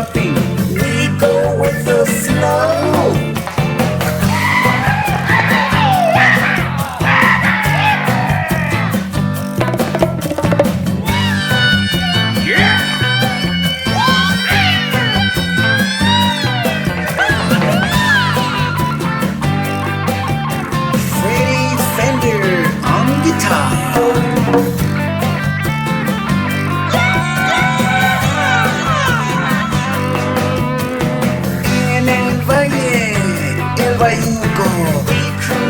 jumping, we go with the flow.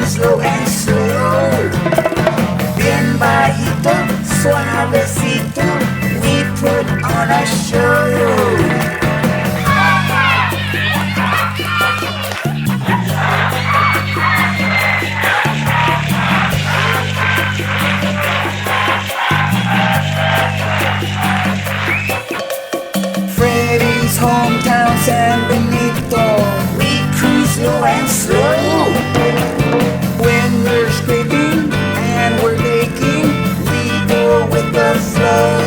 Slow and slow, bien bajito, suavecito, we put on a show. Freddy's hometown, San Benito, we cruise slow and slow. When we're scraping and we're baking, we go with the flow.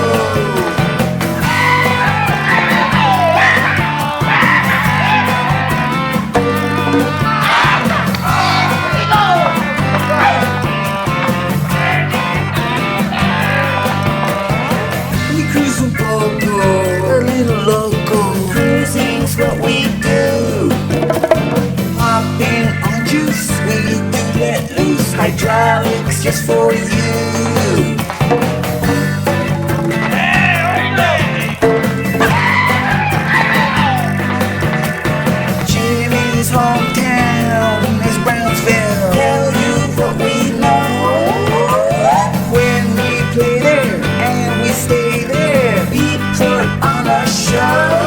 We cruise un poco, a little loco. Cruising's what we do. Hopping on juice, we do let loose. Hydraulics just for you. Jimmy's hometown is Brownsville. Tell you what we know. When we play there and we stay there, we put on a show.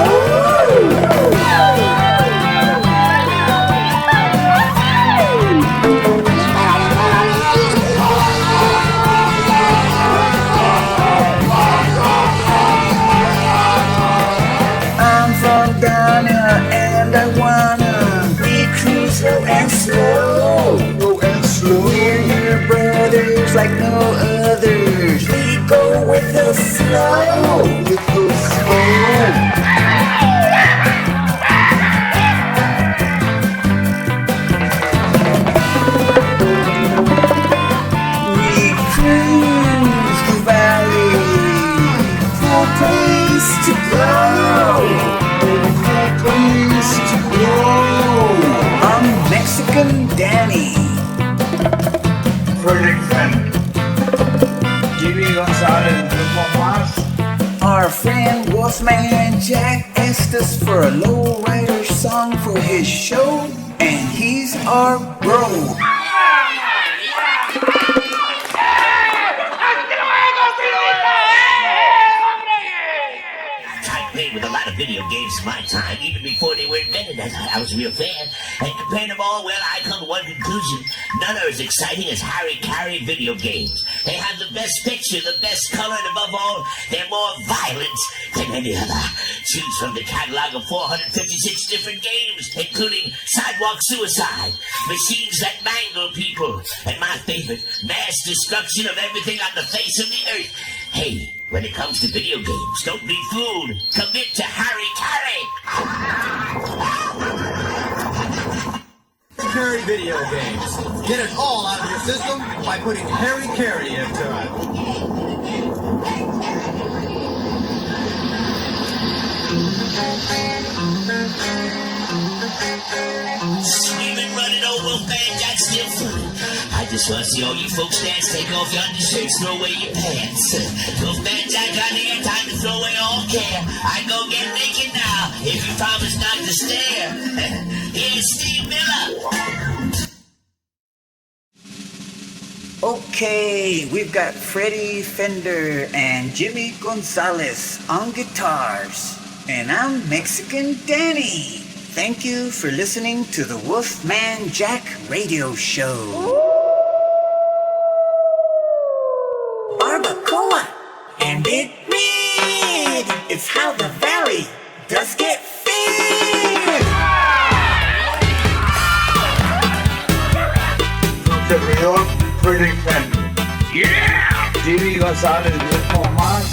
And I wanna, we cruise slow and slow, slow and slow. We're your brothers like no others. We go with the flow, with the flow. We cruise the valley, cool place to go. I'm Mexican Danny. Prediction. Jimmy Gonzalez, más. Our friend Wolfman Jack asked us for a lowrider song for his show, and he's our bro. With a lot of video games in my time, even before they were invented. I was a real fan. And comparing them all, well, I come to one conclusion. None are as exciting as Harry Carey video games. They have the best picture, the best color, and above all, they're more violent than any other. Choose from the catalog of 456 different games, including Sidewalk Suicide, Machines That Mangle People, and my favorite, Mass Destruction of Everything on the Face of the Earth. Hey, when it comes to video games, don't be fooled. Commit to Harry Carey. Carry video games. Get it all out of your system by putting Harry Carey into it. Screaming, running over, man, Jack's still funny. I just want to see all you folks dance, take off your undershirts, throw away your pants. Go man, Jack on here, time to throw away all care. I go get naked now, if you promise not to stare. Here's Steve Miller. Okay, we've got Freddie Fender and Jimmy Gonzalez on guitars. And I'm Mexican Danny. Thank you for listening to the Wolfman Jack radio show. Barbacoa and Big Red is how the valley does get fed. Servidor Prediction. Yeah! Jimmy Gonzalez, más.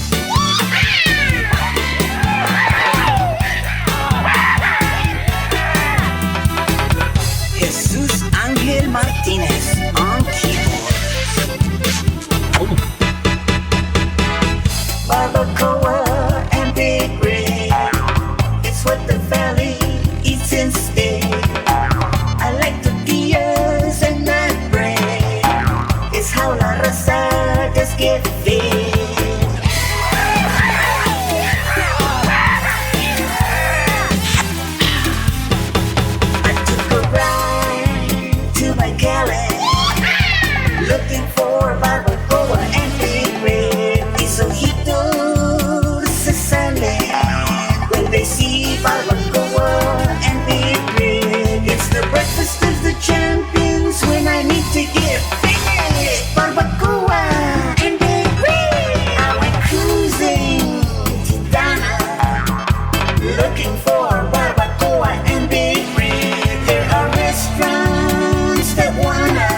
looking for barbacoa and big red. There are restaurants that wanna,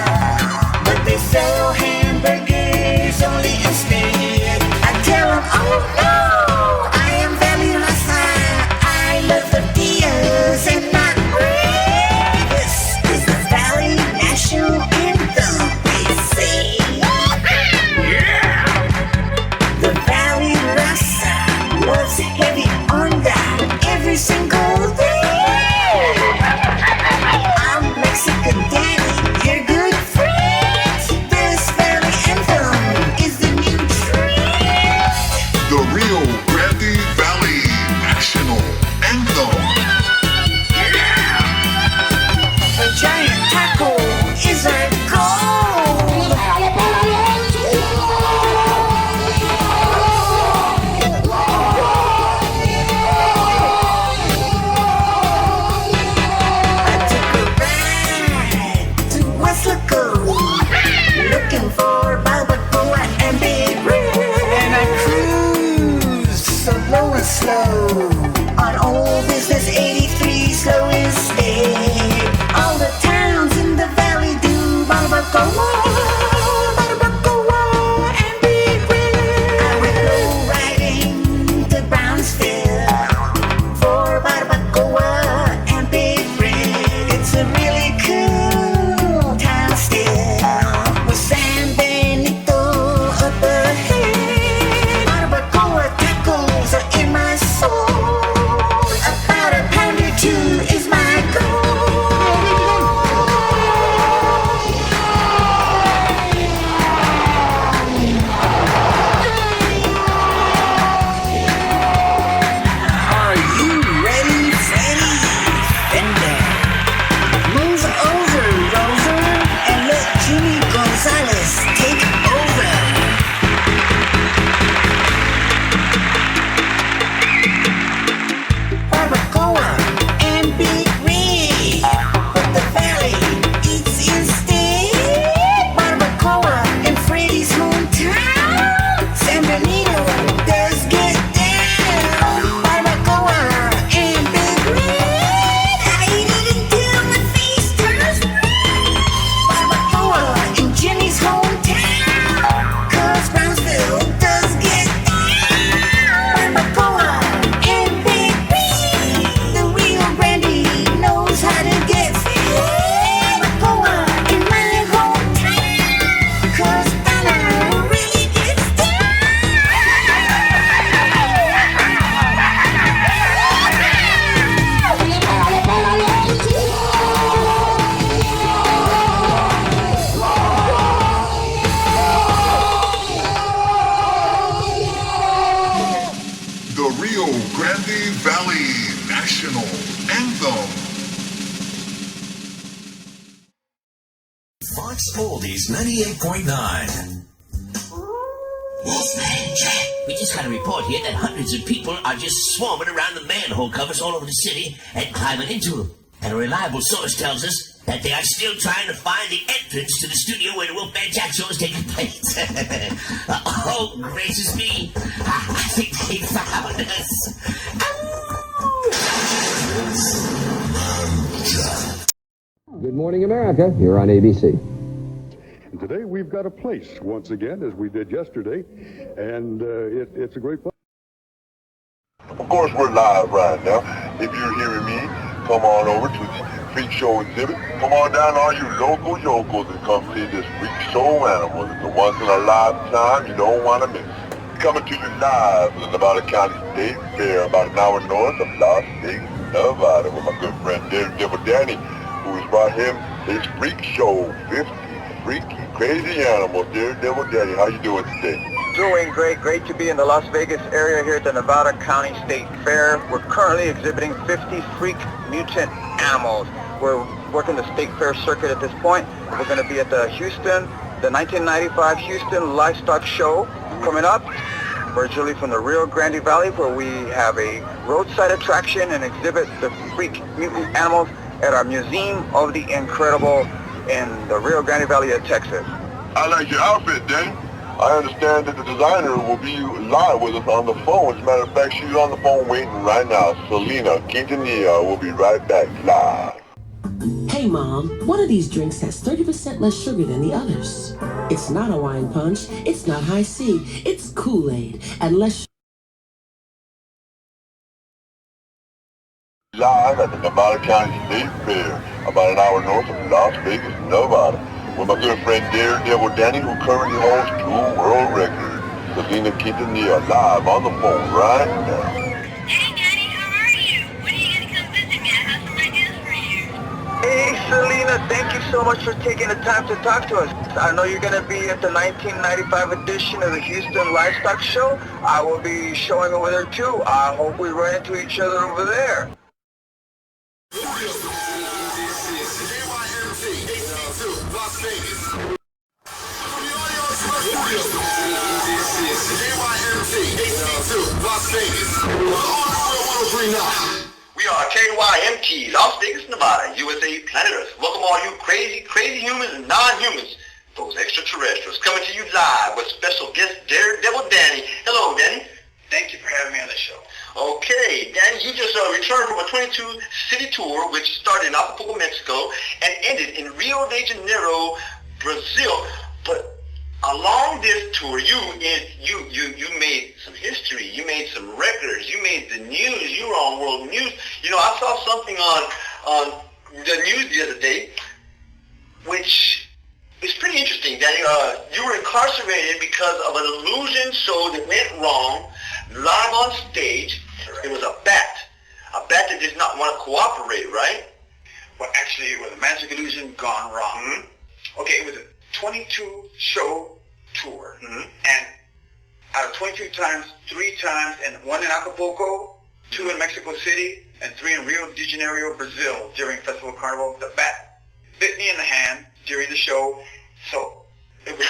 but they sell hamburgers only instead. I tell them, oh no, I am Valley Raza. I love tortillas and not bread. This is the Valley National Anthem, they say. Yeah! The Valley Raza was heavy on that every single day. I'm Mexican Danny, your good friend. This Valley Anthem is the new trend. The Rio Grande Valley National Anthem. A giant taco is our goal. I took a ride to Westlaco, looking for barbacoa and big red. And I cruised so low and slow on old business 83, slow and steady. All the towns in the valley do barbacoa, barbacoa and big red. I went low riding to Brownsville for barbacoa and big red. It's a really cool town still, with San Benito up ahead. Barbacoa tacos are in my soul. About a pound or two is my goal. Are you ready, Freddy Fender? Move over, Rover, and let Jimmy Gonzalez take over. Barbacoa and big red, but the valley eats instead. Barbacoa in Freddy's hometown. San Benito does get down. Barbacoa and big red. I eat it until my face turns red. Barbacoa in Jimmy's hometown, 'cause Brownsville does get down. Barbacoa and big red. The Rio Grande knows how to get fed. Barbacoa in my hometown, 'cause Donna really gets down. The Rio Grande Valley National Anthem. Fox Oldies 98.9. Wolfman Jack, we just got a report here that hundreds of people are just swarming around the manhole covers all over the city and climbing into them. And a reliable source tells us that they are still trying to find the entrance to the studio where the Wolfman Jack show is taking place. Oh, gracious me. I think they found us. Good Morning America, here on ABC. And today we've got a place once again, as we did yesterday, and it's a great place. Of course, we're live right now. If you're hearing me, come on over to the Freak Show exhibit. Come on down, all you local yokels, and come see this Freak Show animal. It's a once-in-a-lifetime you don't want to miss. Coming to you live from the Nevada County State Fair, about an hour north of Las Vegas, Nevada, with my good friend Daredevil Danny, who has brought him his Freak Show 50 freaky, crazy animals. Daredevil Danny, how you doing today? Doing great. Great to be in the Las Vegas area here at the Nevada County State Fair. We're currently exhibiting 50 freak mutant animals. We're working the State Fair circuit at this point. We're going to be at the 1995 Houston Livestock Show coming up. Originally from the Rio Grande Valley, where we have a roadside attraction and exhibit the freak mutant animals at our Museum of the Incredible in the Rio Grande Valley of Texas. I like your outfit, Danny. I understand that the designer will be live with us on the phone. As a matter of fact, she's on the phone waiting right now. Selena Quintanilla will be right back live. Hey Mom, one of these drinks has 30% less sugar than the others. It's not a wine punch, it's not high C, it's Kool-Aid, and less Live at the Nevada County State Fair, about an hour north of Las Vegas, Nevada, with my good friend Daredevil Danny, who currently holds 2 world records. Selena Quintanilla live on the phone right now. Hey Daddy, how are you? When are you going to come visit me? I have some ideas for you. Hey Selena, thank you so much for taking the time to talk to us. I know you're going to be at the 1995 edition of the Houston Livestock Show. I will be showing over there too. I hope we run into each other over there. We are KYMT, Las Vegas, Nevada, USA, planet Earth. Welcome all you crazy humans and non-humans, those extraterrestrials, coming to you live with special guest Daredevil Danny. Hello, Danny. Thank you for having me on the show. Okay, Danny, you just returned from a 22-city tour, which started in Acapulco, Mexico, and ended in Rio de Janeiro, Brazil. But along this tour, you made some history. You made some records. You made the news. You were on world news. You know, I saw something on the news the other day, which is pretty interesting. Danny, you were incarcerated because of an illusion show that went wrong live on stage. It was a bat that did not want to cooperate, right? Well, actually, it was a magic illusion gone wrong. Mm-hmm. Okay, it was a 22-show tour. Mm-hmm. And out of 22 times, 3 times, and 1 in Acapulco, 2 in Mexico City, and 3 in Rio de Janeiro, Brazil, during Festival Carnival, the bat bit me in the hand during the show. So it was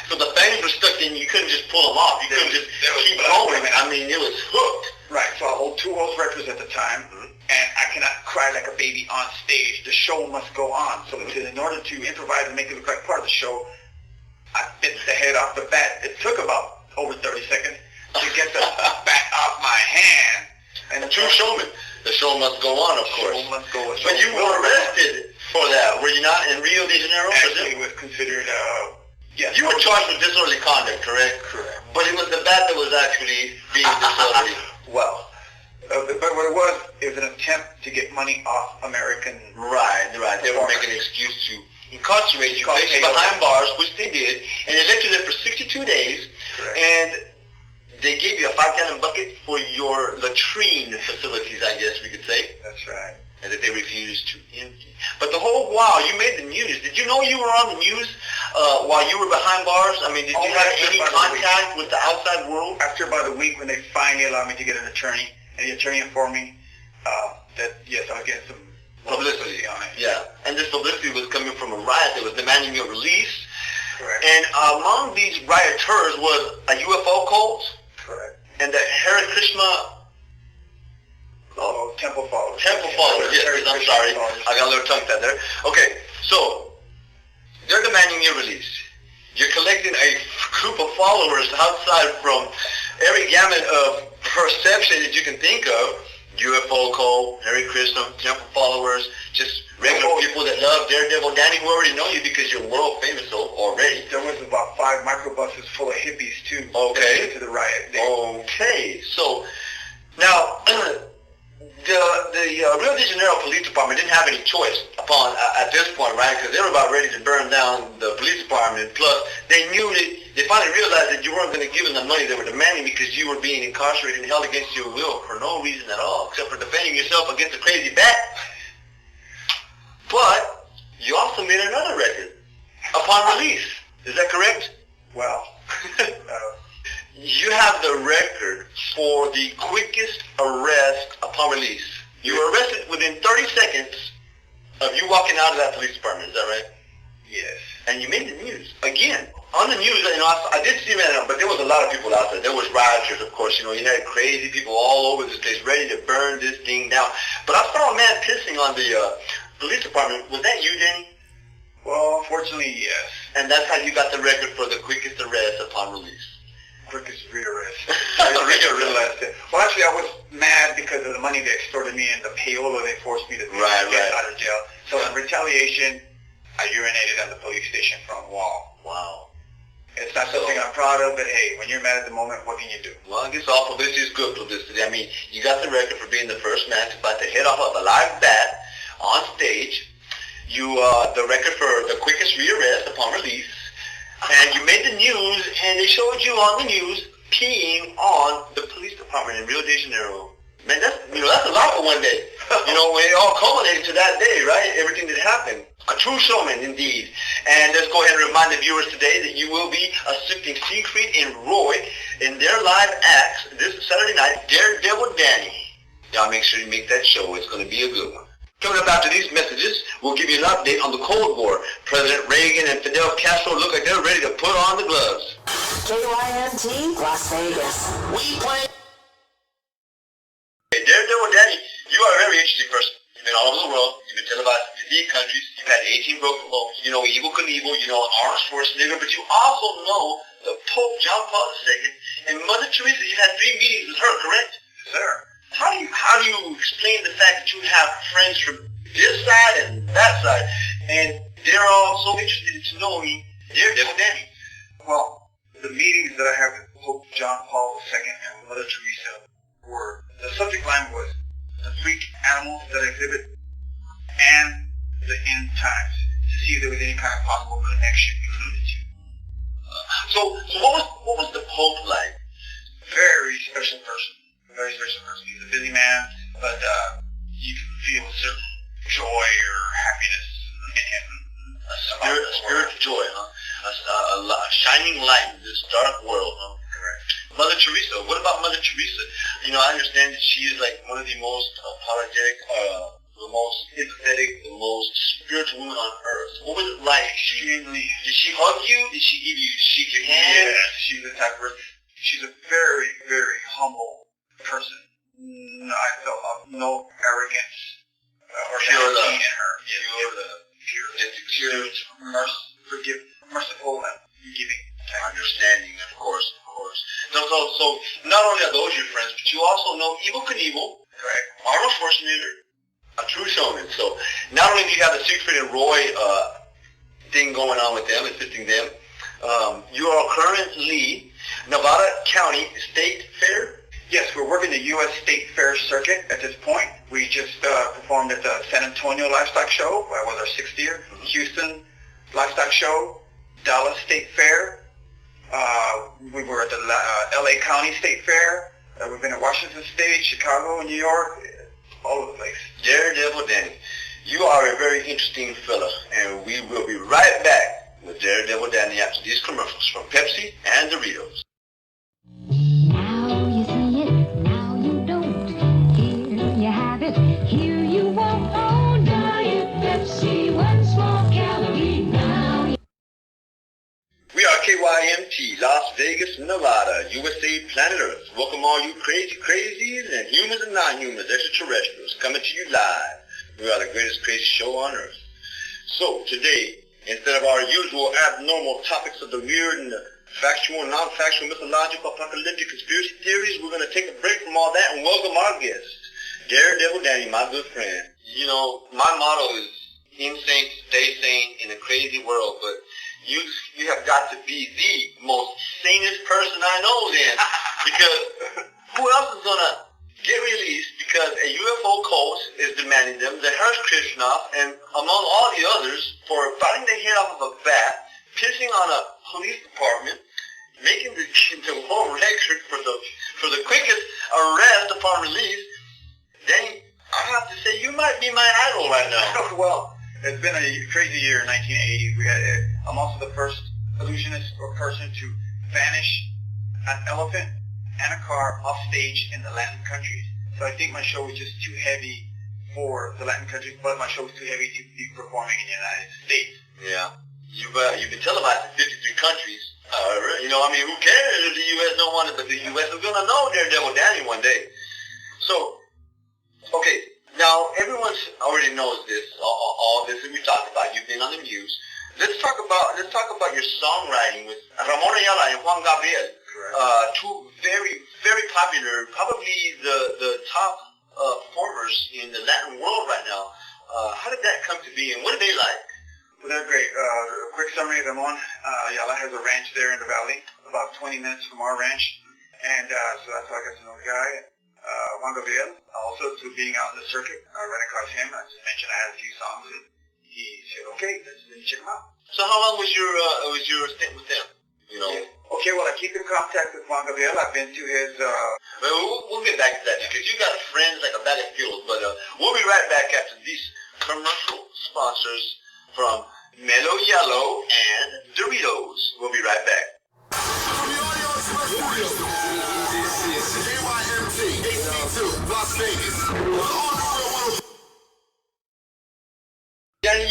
so the fangs were stuck in. You couldn't just pull them off. You couldn't just keep going. I mean, it was hooked. Right. So I hold 2 world records at the time, and I cannot cry like a baby on stage. The show must go on. So in order to improvise and make it look like part of the show, I bit the head off the bat. It took about over 30 seconds to get the bat off my hand. And a true showman. The show must go on, of course. The show must go on. But you were arrested for that, were you not, in Rio de Janeiro? Actually, it was considered, yes. You were charged with disorderly conduct, correct? Correct. But it was the bat that was actually being disorderly. Well, but what it was an attempt to get money off American... Right. They were making an excuse to incarcerate you, place you behind bars, which they did, and they left you there for 62 days. Correct. And they gave you a 5-gallon bucket for your latrine facilities, I guess we could say. That's right. And that they refused to empty. But the whole while you made the news, did you know you were on the news while you were behind bars? I mean, did you have any contact with the outside world? After about a week, when they finally allowed me to get an attorney, and the attorney informed me that, yes, I was getting some publicity on it. Yeah, and this publicity was coming from a riot that was demanding your release. Correct. And among these rioters was a UFO cult. Correct. And the Hare Krishna... Temple followers. Temple followers, yes, I'm sorry. I got a little tongue tied there. Okay, so they're demanding your release. You're collecting a group of followers outside from every gamut of perception that you can think of. UFO cult, Hare Krishna, Temple followers, just regular people that love Daredevil Danny, who already know you because you're world famous already. There was about 5 microbuses full of hippies too. Okay. To the riot. Okay, so now the Rio de Janeiro Police Department didn't have any choice upon at this point, right? Because they were about ready to burn down the police department. Plus, they knew that they finally realized that you weren't going to give them the money they were demanding because you were being incarcerated and held against your will for no reason at all, except for defending yourself against a crazy bat. But you also made another record upon release. Is that correct? Well, you have the record for the quickest arrest upon release. You were arrested within 30 seconds of you walking out of that police department. Is that right? Yes. And you made the news. Again, on the news, you know, I did see that, but there was a lot of people out there. There was rioters, of course. You know, you had crazy people all over this place ready to burn this thing down. But I saw a man pissing on the police department. Was that you, Danny? Well, unfortunately, yes. And that's how you got the record for the quickest arrest upon release. Quickest rearrest. Well, actually, I was mad because of the money they extorted me and the payola they forced me to get out of jail. So in retaliation, I urinated on the police station front wall. Wow. It's not something I'm proud of, but hey, when you're mad at the moment, what can you do? Well, I guess all publicity is good publicity. I mean, you got the record for being the first man to bite the head off of a live bat on stage. You the record for the quickest rearrest upon release. And you made the news, and they showed you on the news peeing on the police department in Rio de Janeiro. Man, that's a lot for one day. When it all culminated to that day, right? Everything that happened. A true showman, indeed. And let's go ahead and remind the viewers today that you will be assisting Siegfried and Roy in their live acts this Saturday night, Daredevil Danny. Y'all make sure you make that show. It's going to be a good one. Coming up after these messages, we'll give you an update on the Cold War. President Reagan and Fidel Castro look like they're ready to put on the gloves. KYMT, Las Vegas. We play. Hey, Daredevil Danny, you are a very interesting person. You've been all over the world. You've been televised in 58 countries. You've had 18 broken bones. You know Evel Knievel. You know Arnold Schwarzenegger. But you also know the Pope John Paul II and Mother Teresa. You had 3 meetings with her, correct? Yes, sir. How do you explain the fact that you have friends from this side and that side, and they're all so interested in knowing Daredevil Danny? Well, the meetings that I had with Pope John Paul II and Mother Teresa were, the subject line was the freak animals that exhibit and the end times, to see if there was any kind of possible connection between the two. So what was the Pope like? Very special person. Very special person. He's a busy man, but you can feel a certain joy or happiness in him. A spiritual joy, huh? A shining light in this dark world, huh? Correct. Mother Teresa. What about Mother Teresa? I understand that she is like one of the most apologetic, the most empathetic, the most spiritual woman on earth. What was it like? Extremely. Did she hug you? Did she give you shake your hand? Yes, she's the type of person. She's a very, very humble person. I felt no arrogance or vanity in her. Pure, merciful and giving. Understanding, of course. So not only are those your friends, but you also know Evel Knievel, correct? Arnold Schwarzenegger, a true showman. So not only do you have the Siegfried and Roy thing going on with them, assisting them, you are currently Nevada County State Fair. Yes, we're working the U.S. State Fair circuit at this point. We just performed at the San Antonio Livestock Show. That was our 6th year. Mm-hmm. Houston Livestock Show, Dallas State Fair. We were at the L.A. County State Fair. We've been at Washington State, Chicago, New York, all over the place. Daredevil Danny, you are a very interesting fella, and we will be right back with Daredevil Danny after these commercials from Pepsi and Doritos. Here you won't own Diet Pepsi, 1 small calorie now. We are KYMT, Las Vegas, Nevada, USA, planet Earth. Welcome all you crazy crazies and humans and non-humans, extraterrestrials, coming to you live. We are the greatest crazy show on Earth. So today, instead of our usual abnormal topics of the weird and the factual, non-factual, mythological, apocalyptic conspiracy theories, we're going to take a break from all that and welcome our guest, Daredevil Danny, my good friend. My motto is insane, stay sane in a crazy world, but you have got to be the most sanest person I know then, because who else is going to get released because a UFO cult is demanding them, the Hersh Krishnoff, and among all the others, for biting the head off of a bat, pissing on a police department, making the world record for the quickest arrest upon release. Danny, I have to say, you might be my idol right now. Well, it's been a crazy year in 1980. I'm also the first illusionist or person to vanish an elephant and a car off stage in the Latin countries. So I think my show was just too heavy for the Latin countries, but my show was too heavy to be performing in the United States. Yeah. You've been televised in 53 countries. Who cares if the U.S. don't want it, but the U.S. is going to know Daredevil Danny one day. So, okay, Now, everyone already knows this, all this that we talked about. You've been on the news. Let's talk about your songwriting with Ramon Ayala and Juan Gabriel. Two very, very popular, probably the top performers in the Latin world right now. How did that come to be, and what are they like? Well, they're great. A quick summary, Ramon Ayala has a ranch there in the valley, about 20 minutes from our ranch, and so that's how I got to know the guy. Juan Gabriel, also through being out in the circuit, I ran across him. I just mentioned I had a few songs, and he said, "Okay, let's check them out." So how long was your stint with them? You know. Okay, well, I keep in contact with Juan Gabriel. I've been to his. We'll get back to that because you got friends like a bag of fuel. But we'll be right back after these commercial sponsors from Mellow Yellow and Doritos. We'll be right back. Danny,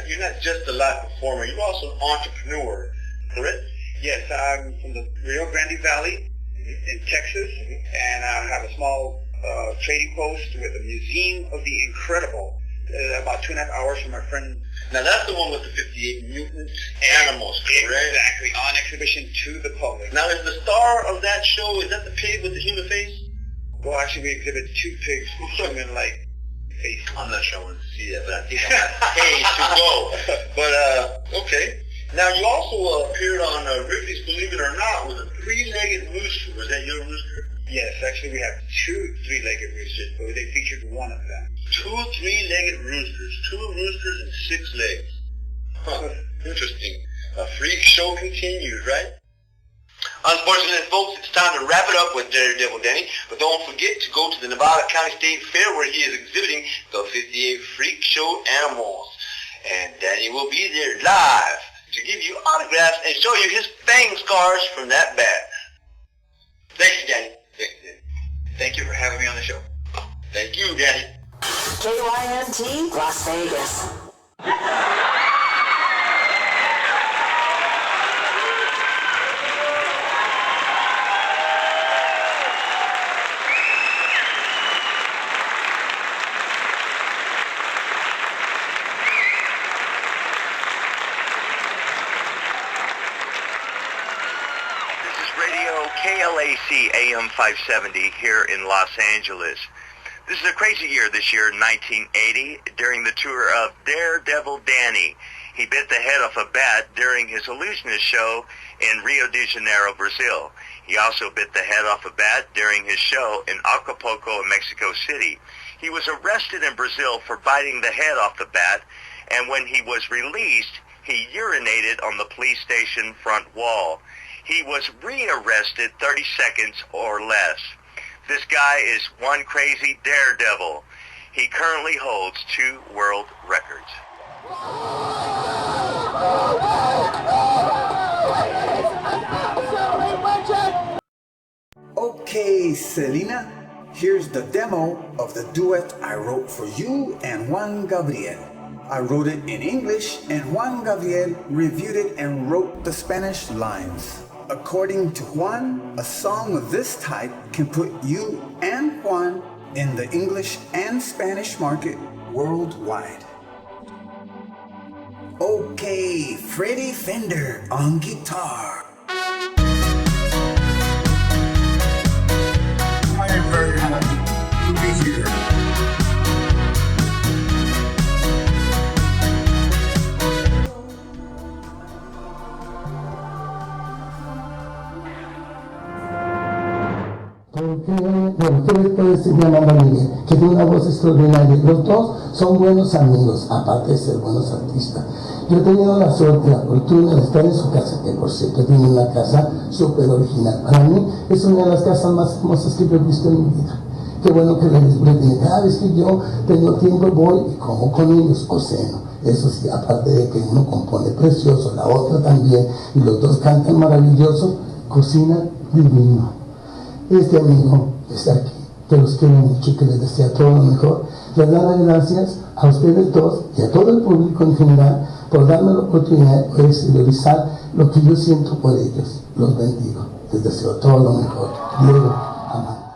you're not just a live performer. You're also an entrepreneur, correct? Yes, I'm from the Rio Grande Valley in Texas, and I have a small trading post with the Museum of the Incredible, about 2.5 hours from my friend. Now that's the one with the 58 mutant animals, correct? Exactly, on exhibition to the public. Now is the star of that show, is that the pig with the human face? Well, actually we exhibit 2 pigs with human-like faces. I'm not sure I want to see that, but I think I'm paid to go. But, okay. Now you also appeared on Ripley's Believe It or Not with a 3-legged rooster. Was that your rooster? Yes, actually we have 2 3-legged roosters, but they featured one of them. 2 3-legged roosters. 2 roosters and 6 legs. Huh. Interesting. A freak show continues, right? Unfortunately, folks, it's time to wrap it up with Daredevil Danny, but don't forget to go to the Nevada County State Fair where he is exhibiting the 58 freak show animals. And Danny will be there live to give you autographs and show you his fang scars from that bat. Thank you, Danny. Thank you for having me on the show. Thank you, Danny. KYNT, Las Vegas. KLAC AM 570 here in Los Angeles. This is a crazy year this year, 1980, during the tour of Daredevil Danny. He bit the head off a bat during his illusionist show in Rio de Janeiro, Brazil. He also bit the head off a bat during his show in Acapulco, Mexico City. He was arrested in Brazil for biting the head off the bat, and when he was released, he urinated on the police station front wall. He was rearrested 30 seconds or less. This guy is one crazy daredevil. He currently holds 2 world records. Okay, Selena, here's the demo of the duet I wrote for you and Juan Gabriel. I wrote it in English and Juan Gabriel reviewed it and wrote the Spanish lines. According to Juan, a song of this type can put you and Juan in the English and Spanish market worldwide. Okay, Freddie Fender on guitar. I am very happy to be here. Ustedes se llaman Miguel, que tiene una voz extraordinaria. Los dos son buenos amigos, aparte de ser buenos artistas. Yo he tenido la suerte, la fortuna de estar en su casa, que por cierto tiene una casa súper original. Para mí es una de las casas más hermosas que yo he visto en mi vida. Qué bueno que les disfruten. Cada vez que yo tengo tiempo voy y como con ellos o ceno. Eso sí, aparte de que uno compone precioso, la otra también, y los dos cantan maravilloso, cocinan divino. Este amigo está aquí, que los quiero mucho y que les desea todo lo mejor. Les doy las gracias a ustedes dos y a todo el público en general por darme la oportunidad de exteriorizar lo que yo siento por ellos. Los bendigo. Les deseo todo lo mejor. Diego, amado.